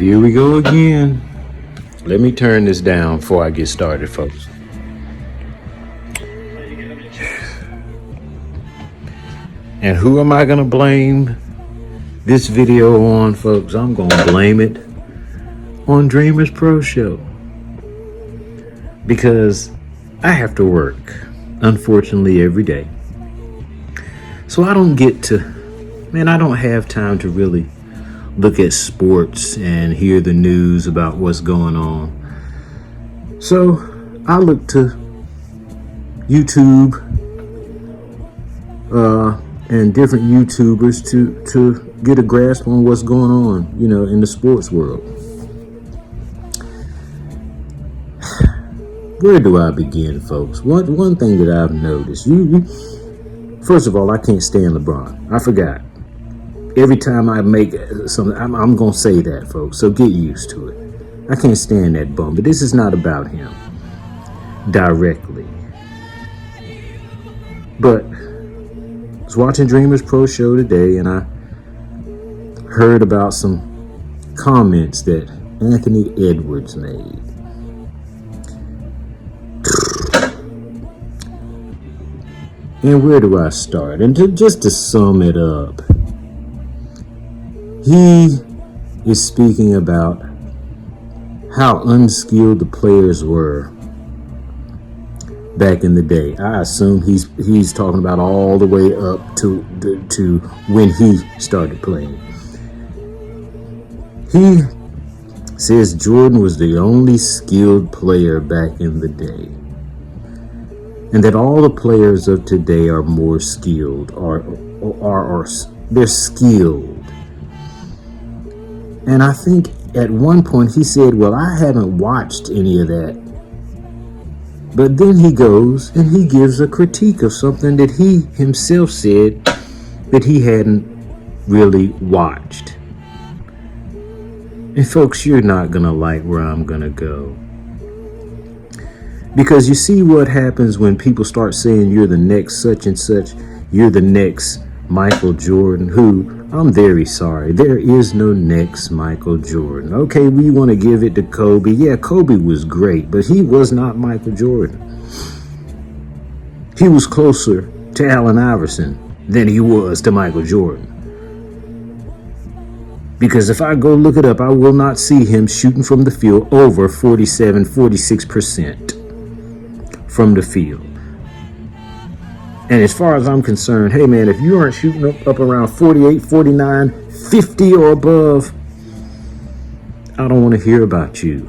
Here we go again. Let me turn this down before I get started, folks. And who am I gonna blame this video on, folks? I'm gonna blame it on Dreamers Pro Show. Because I have to work, unfortunately, every day. So I don't have time to really look at sports and hear the news about what's going on. So I look to YouTube and different YouTubers to get a grasp on what's going on, in the sports world. Where do I begin, folks? One thing that I've noticed, first of all, I can't stand LeBron. I forgot. Every time I make something, I'm going to say that, folks. So get used to it. I can't stand that bum. But this is not about him directly. But I was watching Dreamers Pro Show today, and I heard about some comments that Anthony Edwards made. And where do I start? And just to sum it up, he is speaking about how unskilled the players were back in the day. I assume he's talking about all the way up to when he started playing. He says Jordan was the only skilled player back in the day, and that all the players of today are more skilled, or they're skilled. And I think at one point he said, well, I haven't watched any of that. But then he goes and he gives a critique of something that he himself said that he hadn't really watched. And folks, you're not going to like where I'm going to go. Because you see what happens when people start saying you're the next such and such, you're the next Michael Jordan, who, I'm very sorry, there is no next Michael Jordan. Okay, we want to give it to Kobe. Yeah, Kobe was great, but he was not Michael Jordan. He was closer to Allen Iverson than he was to Michael Jordan. Because if I go look it up, I will not see him shooting from the field over 46% from the field. And as far as I'm concerned, hey man, if you aren't shooting up around 48, 49, 50 or above, I don't want to hear about you.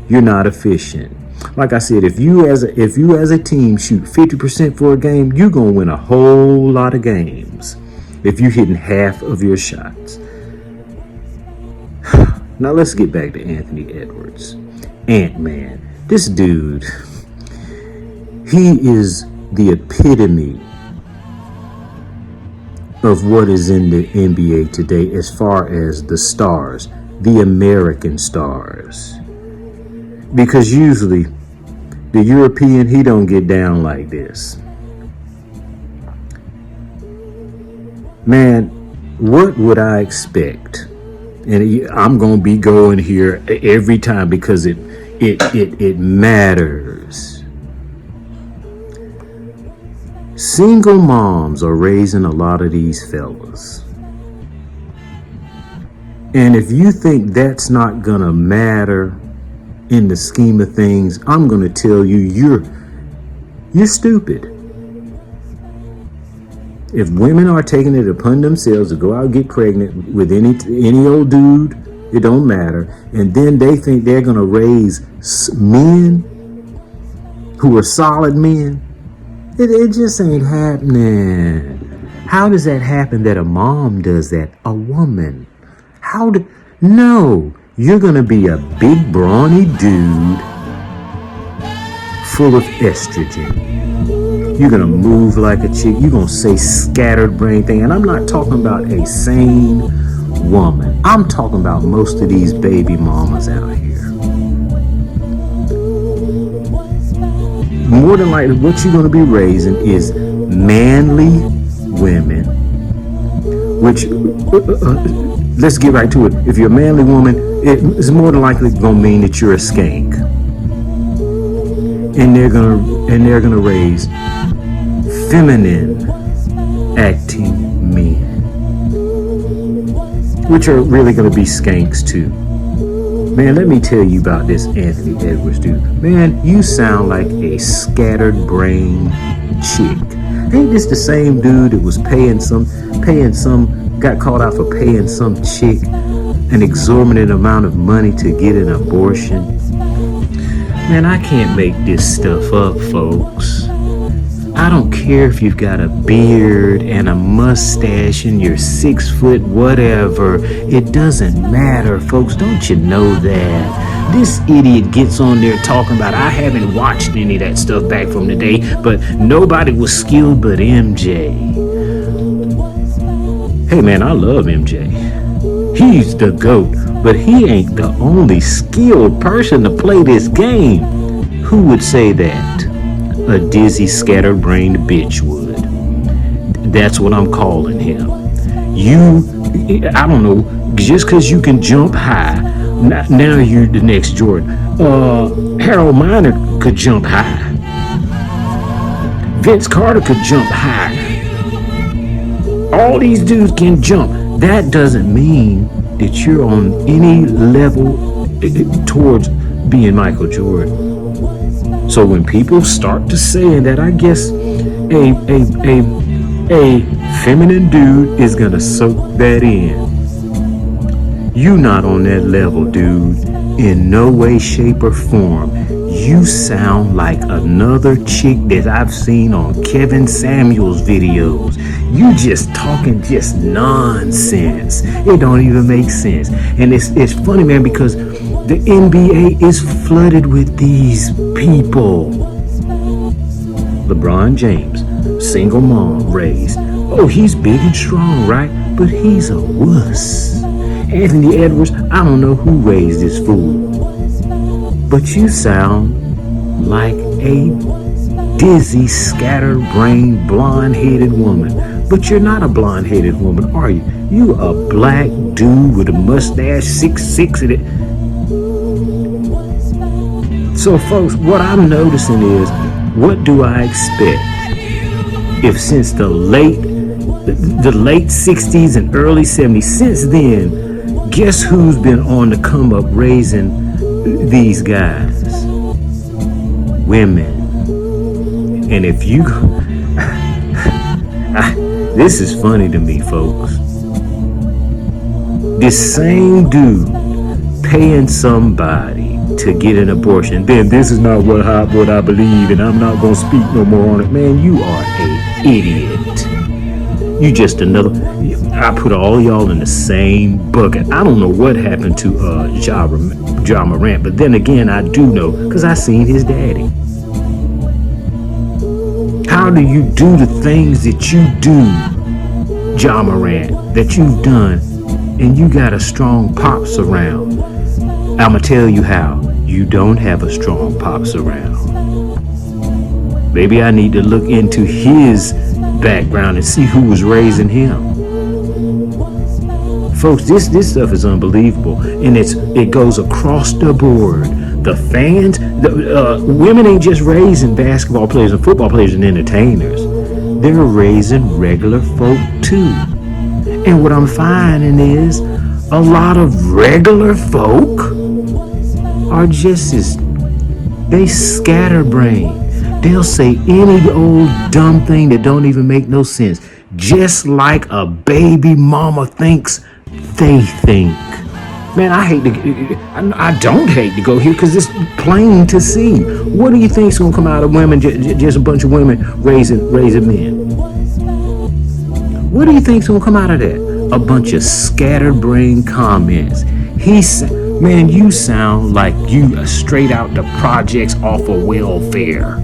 You're not efficient. Like I said, if you as a team shoot 50% for a game, you're going to win a whole lot of games if you're hitting half of your shots. Now let's get back to Anthony Edwards. Ant-Man. This dude, he is the epitome of what is in the NBA today as far as the stars, the American stars. Because usually the European, he don't get down like this. Man, what would I expect? And I'm going to be going here every time because it matters. Single moms are raising a lot of these fellas. And if you think that's not gonna matter in the scheme of things, I'm gonna tell you you're stupid. If women are taking it upon themselves to go out and get pregnant with any old dude, it don't matter, and then they think they're gonna raise men who are solid men, it just ain't happening. How does that happen that a mom does that? A woman. No, you're gonna be a big brawny dude full of estrogen. You're gonna move like a chick. You're gonna say scattered brain thing. And I'm not talking about a sane woman. I'm talking about most of these baby mamas out here. More than likely, what you're gonna be raising is manly women, which, let's get right to it. If you're a manly woman, it's more than likely gonna mean that you're a skank, and they're gonna raise feminine acting men, which are really gonna be skanks too. Man, let me tell you about this Anthony Edwards dude. Man, you sound like a scattered brain chick. Ain't this the same dude that was got caught out for paying some chick an exorbitant amount of money to get an abortion? Man, I can't make this stuff up, folks. I don't care if you've got a beard and a mustache and you're 6 foot whatever. It doesn't matter, folks. Don't you know that? This idiot gets on there talking about, I haven't watched any of that stuff back from the day, but nobody was skilled but MJ. Hey man, I love MJ. He's the GOAT, but he ain't the only skilled person to play this game. Who would say that? A dizzy, scatterbrained bitch would. That's what I'm calling him. I don't know, just because you can jump high, now you're the next Jordan. Harold Miner could jump high. Vince Carter could jump high. All these dudes can jump. That doesn't mean that you're on any level towards being Michael Jordan. So when people start to saying that, I guess a feminine dude is gonna soak that in. You not on that level, dude, in no way, shape, or form. You sound like another chick that I've seen on Kevin Samuels videos. You just talking just nonsense. It don't even make sense. And it's funny, man, because the NBA is flooded with these people. LeBron James, single mom raised. Oh, he's big and strong, right? But he's a wuss. Anthony Edwards, I don't know who raised this fool. But you sound like a dizzy, scatterbrained, blonde-headed woman. But you're not a blonde-headed woman, are you? You a black dude with a mustache, 6'6" in it. So folks, what I'm noticing is, what do I expect? If since the late 60s and early 70s, since then, guess who's been on the come up raising these guys? Women. And if you this is funny to me, folks. This same dude paying somebody to get an abortion, then this is not what I believe, and I'm not gonna speak no more on it. Man, you are an idiot. You just another. I put all y'all in the same bucket. I don't know what happened to Ja Morant, but then again, I do know because I seen his daddy. How do you do the things that you do, Ja Morant, that you've done, and you got a strong pops around? I'ma tell you how. You don't have a strong pops around. Maybe I need to look into his background and see who was raising him. Folks, this stuff is unbelievable, and it goes across the board. The fans, women ain't just raising basketball players and football players and entertainers. They're raising regular folk too. And what I'm finding is a lot of regular folk are just as, they scatterbrained. They'll say any old dumb thing that don't even make no sense, just like a baby mama thinks they think. Man, I don't hate to go here because it's plain to see. What do you think's gonna come out of women? Just a bunch of women raising men. What do you think's gonna come out of that? A bunch of scatterbrained comments. Man, you sound like you are straight out the projects off of welfare.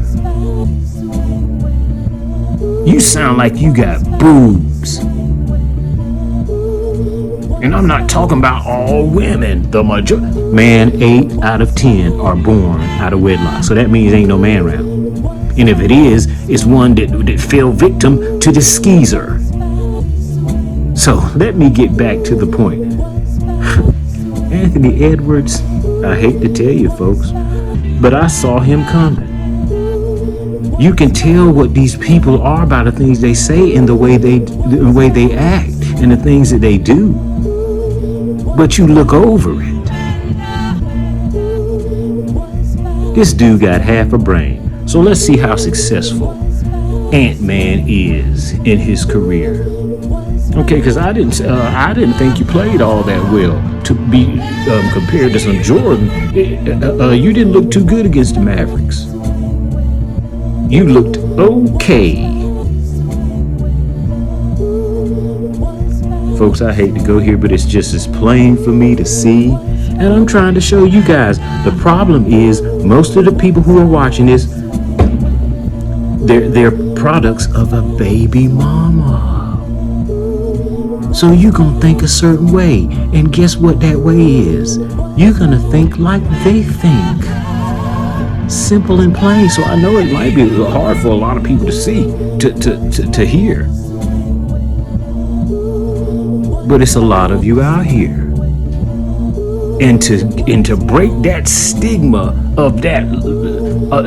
You sound like you got boobs. And I'm not talking about all women. The majority, man, 8 out of 10 are born out of wedlock. So that means ain't no man around. And if it is, it's one that fell victim to the skeezer. So let me get back to the point. Anthony Edwards, I hate to tell you folks, but I saw him coming. You can tell what these people are by the things they say and the way they act and the things that they do. But you look over it. This dude got half a brain. So let's see how successful Ant-Man is in his career. Okay, because I didn't think you played all that well to be compared to some Jordan. You didn't look too good against the Mavericks. You looked okay. Folks, I hate to go here, but it's just as plain for me to see. And I'm trying to show you guys. The problem is most of the people who are watching this, they're products of a baby mama. So you're going to think a certain way. And guess what that way is? You're going to think like they think. Simple and plain. So I know it might be hard for a lot of people to see, to hear. But it's a lot of you out here. And to break that stigma of that,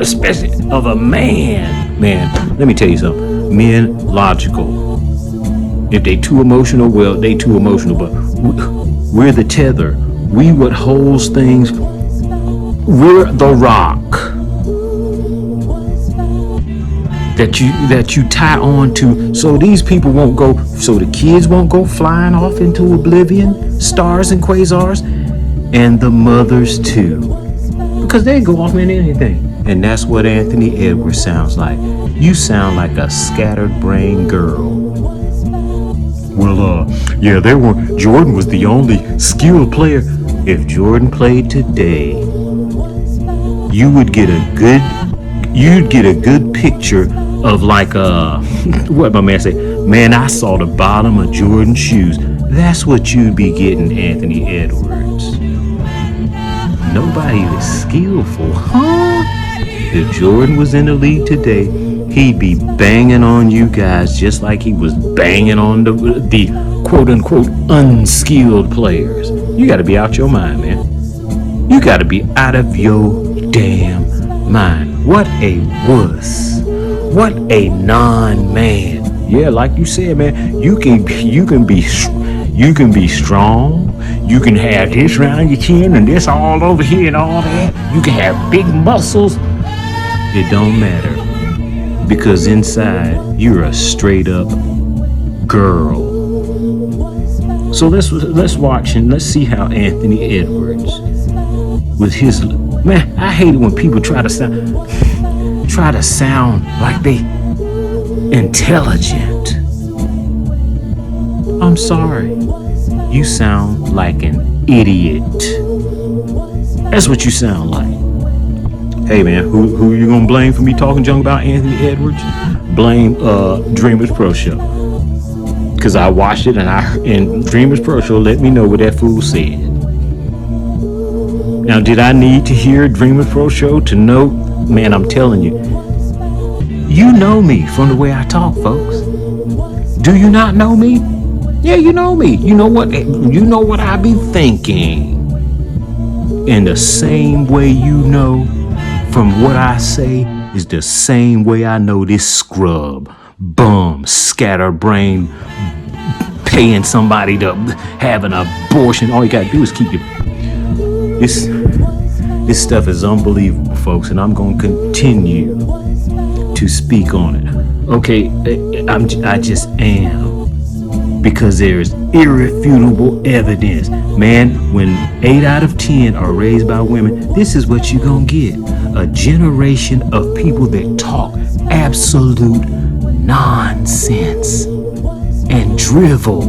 especially of a man, let me tell you something. Men logical. If they too emotional, well, they too emotional. But we're the tether. We what holds things. We're the rock that you tie on to, so these people won't go, so the kids won't go flying off into oblivion, stars and quasars, and the mothers too, because they go off in anything. And that's what Anthony Edwards sounds like. You sound like a scattered brain girl. Well, yeah, Jordan was the only skilled player. If Jordan played today, you'd get a good picture of like what my man say, man, I saw the bottom of Jordan's shoes. That's what you'd be getting, Anthony Edwards. Nobody is skillful, huh? If Jordan was in the league today, he'd be banging on you guys just like he was banging on the quote-unquote unskilled players. You got to be out your mind, man. You got to be out of your damn mind. What a wuss. What a non-man. Yeah, like you said, man, you can be strong. You can have this around your chin and this all over here and all that. You can have big muscles. It don't matter. Because inside, you're a straight up girl. So let's watch and let's see how Anthony Edwards, with his, man, I hate it when people try to sound like they intelligent. I'm sorry. You sound like an idiot. That's what you sound like. Hey man, who you gonna blame for me talking junk about Anthony Edwards? Blame Dreamers Pro Show. Cause I watched it and Dreamers Pro Show let me know what that fool said. Now did I need to hear Dreamers Pro Show to know? Man, I'm telling you. You know me from the way I talk, folks. Do you not know me? Yeah, you know me. You know what I be thinking. In the same way you know from what I say is the same way I know this scrub, bum, scatterbrain, paying somebody to have an abortion. All you gotta do is keep your... This stuff is unbelievable, folks, and I'm gonna continue to speak on it. Okay, I just am. Because there's irrefutable evidence. Man, when 8 out of 10 are raised by women, this is what you're gonna get. A generation of people that talk absolute nonsense and drivel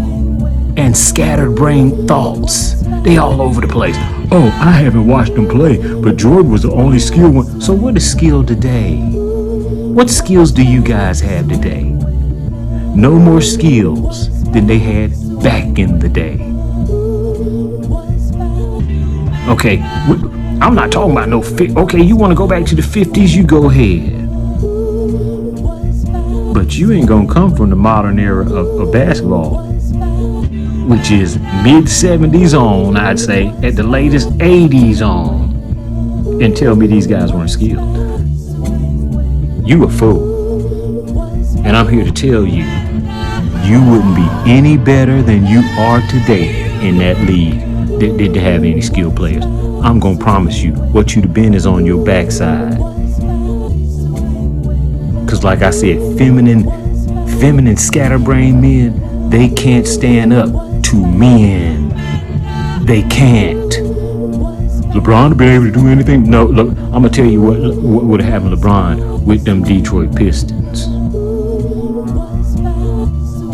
and scattered brain thoughts. They all over the place. Oh, I haven't watched them play, but Jordan was the only skilled one. So what is skill today? What skills do you guys have today? No more skills than they had back in the day. Okay, I'm not talking about no okay, you want to go back to the 50s, you go ahead. But you ain't gonna come from the modern era of basketball. which is mid 70s on, I'd say, at the latest 80s on, and tell me these guys weren't skilled. You a fool. And I'm here to tell you, you wouldn't be any better than you are today in that league that didn't have any skilled players. I'm gonna promise you, what you'd have been is on your backside. Cause like I said, feminine scatterbrain men, they can't stand up to men. They can't. LeBron would be able to do anything? No, look, I'm gonna tell you what would have happened to LeBron with them Detroit Pistons.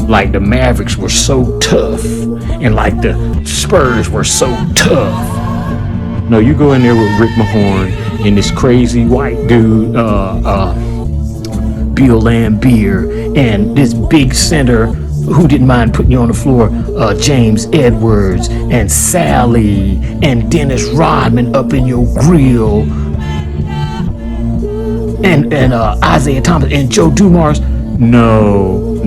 Like the Mavericks were so tough, and like the Spurs were so tough. No, you go in there with Rick Mahorn and this crazy white dude, Bill Laimbeer, and this big center who didn't mind putting you on the floor, James Edwards, and Sally, and Dennis Rodman up in your grill, and Isaiah Thomas, and Joe Dumars. No,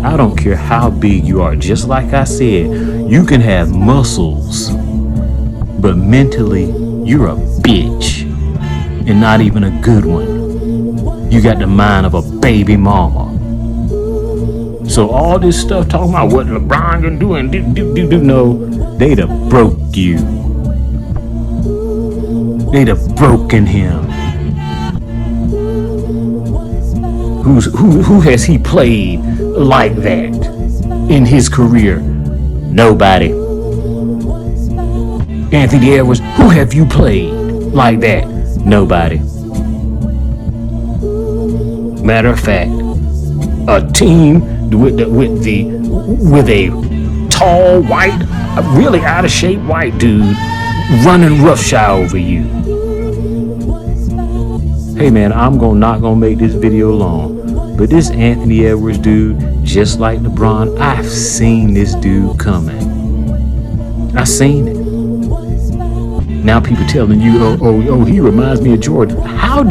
I don't care how big you are. Just like I said, you can have muscles, but mentally, you're a bitch, and not even a good one. You got the mind of a baby mama. So all this stuff talking about what LeBron gonna do and do, no, they'd have broke you. They'd have broken him. Who has he played like that in his career? Nobody. Anthony Edwards, who have you played like that? Nobody. Matter of fact, a team with a tall white, really out of shape white dude running roughshod over you. Hey man, I'm not gonna make this video long, but this Anthony Edwards dude, just like LeBron, I've seen this dude coming. I've seen it. Now people telling you, oh, he reminds me of Jordan. How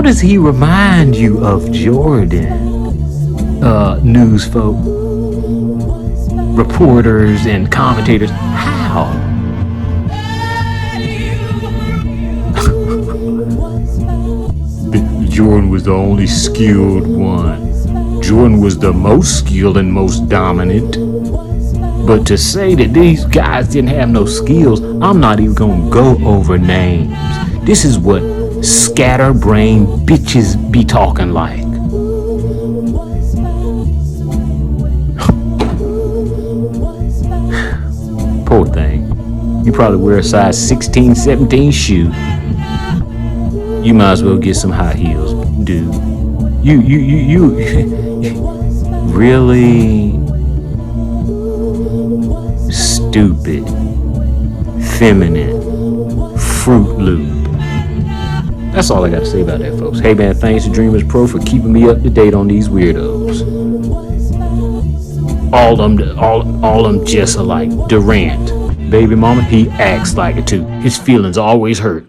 does he remind you of Jordan? News folk, reporters and commentators. How? Jordan was the only skilled one. Jordan was the most skilled and most dominant. But to say that these guys didn't have no skills, I'm not even gonna go over names. This is what scatterbrain bitches be talking like. Poor thing. You probably wear a size 16, 17 shoe. You might as well get some high heels, dude. You really stupid, feminine, Fruit Loop. That's all I got to say about that, folks. Hey man, thanks to Dreamers Pro for keeping me up to date on these weirdos. All of them just alike. Durant, baby mama, he acts like it too. His feelings always hurt.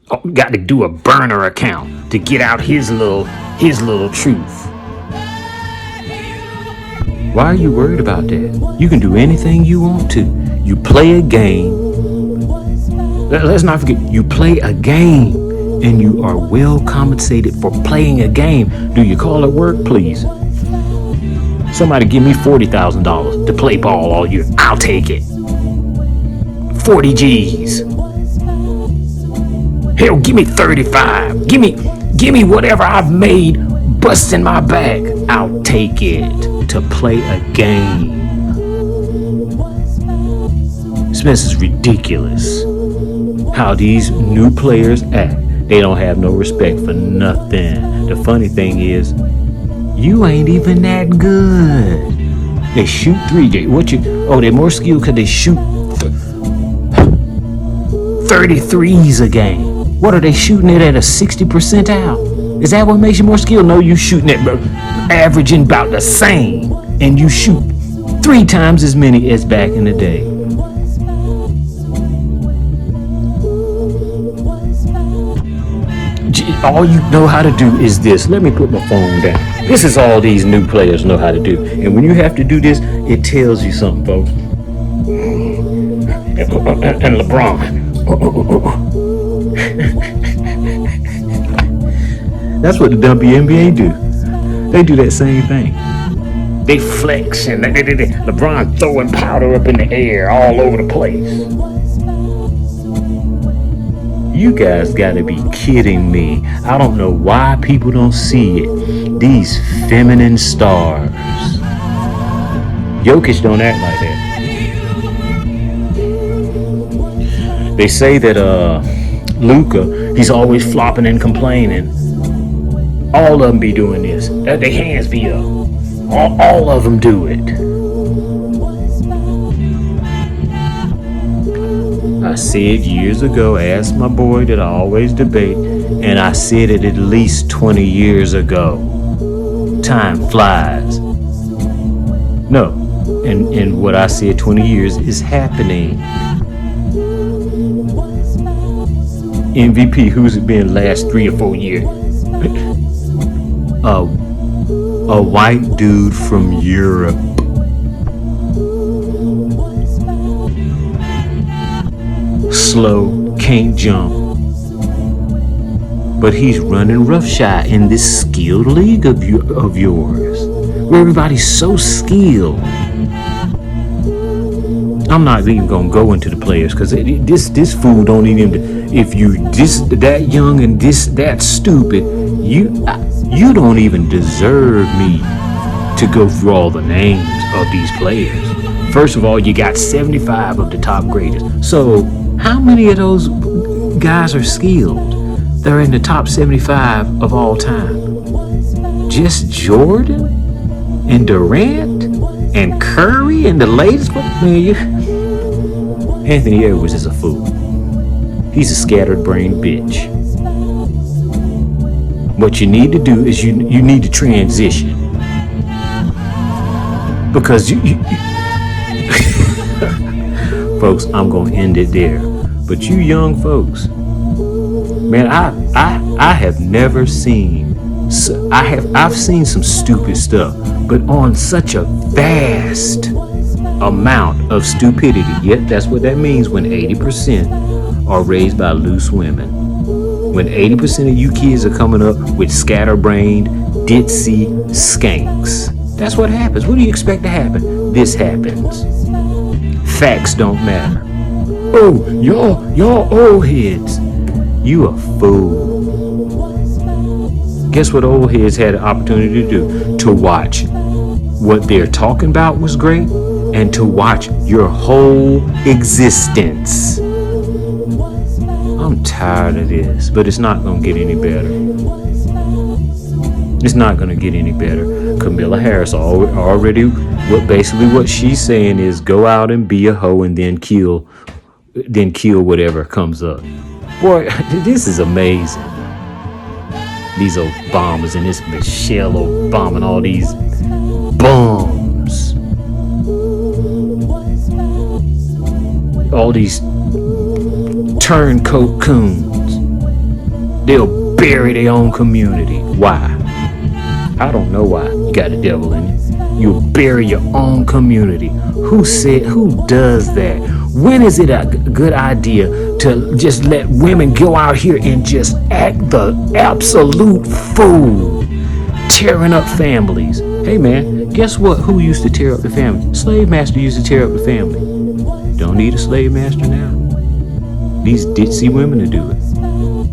Oh, got to do a burner account to get out his little truth. Why are you worried about that? You can do anything you want to. You play a game. Let's not forget, you play a game, and you are well compensated for playing a game. Do you call it work, please? Somebody give me $40,000 to play ball all year. I'll take it. 40 G's. Hell, give me 35. Give me whatever I've made busting my back. I'll take it to play a game. This is ridiculous. How these new players act. They don't have no respect for nothing. The funny thing is, you ain't even that good. They shoot 3J. They're more skilled because they shoot 33s a game. What are they shooting it at a 60 percentile? Is that what makes you more skilled? No, you shooting it averaging about the same, and you shoot 3 times as many as back in the day. all you know how to do is this. Let me put my phone down. This is all these new players know how to do. And when you have to do this, it tells you something, folks. And LeBron. That's what the WNBA do. They do that same thing. They flex and LeBron throwing powder up in the air all over the place. You guys gotta be kidding me. I don't know why people don't see it. These feminine stars. Jokic don't act like that. They say that Luka, he's always flopping and complaining. All of them be doing this. Their hands be up. All of them do it. I said years ago, asked my boy that I always debate, and I said it at least 20 years ago. Time flies. No, and what I said 20 years is happening. MVP, who's it been last 3 or 4 years? A white dude from Europe. Slow, can't jump. But he's running roughshod in this skilled league of yours, where everybody's so skilled. I'm not even gonna go into the players because this fool don't even. If you that young and that stupid, you don't even deserve me to go through all the names of these players. First of all, you got 75 of the top graders. So how many of those guys are skilled? They're in the top 75 of all time. Just Jordan and Durant and Curry and the latest one. Man, Anthony Edwards is a fool. He's a scattered-brained bitch. What you need to do is you need to transition. Because you folks, I'm gonna end it there. But you young folks, man, I have never seen. I've seen some stupid stuff, but on such a vast amount of stupidity. Yet that's what that means when 80% are raised by loose women. When 80% of you kids are coming up with scatterbrained, ditzy skanks. That's what happens. What do you expect to happen? This happens. Facts don't matter. Oh, y'all old heads. You a fool. Guess what old heads had an opportunity to do? To watch what they're talking about was great, and to watch your whole existence. I'm tired of this, but it's not gonna get any better. It's not gonna get any better. Camilla Harris already, what she's saying is go out and be a hoe and then kill whatever comes up. Boy, this is amazing. These Obamas and this Michelle Obama and all these bums. All these turncoat coons. They'll bury their own community. Why? I don't know why. You got a devil in you. You'll bury your own community. Who does that? When is it a good idea to just let women go out here and just act the absolute fool, tearing up families? Hey man, guess what? Who used to tear up the family? Slave master used to tear up the family. Don't need a slave master now. These ditzy women to do it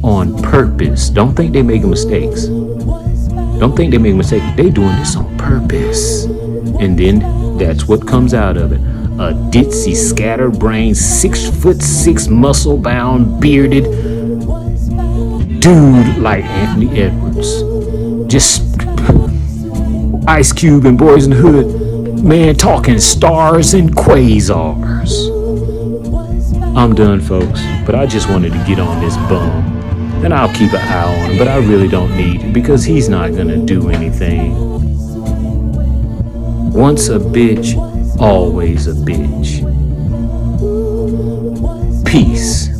on purpose. Don't think they're making mistakes. Don't think they're making mistakes. They doing this on purpose. And then that's what comes out of it. A ditzy, scatterbrained, 6'6", muscle-bound, bearded dude like Anthony Edwards. Just Ice Cube and Boys in the Hood, man, talking stars and quasars. I'm done, folks, but I just wanted to get on this bum. And I'll keep an eye on him, but I really don't need to because he's not gonna do anything. Once a bitch, always a bitch. Peace.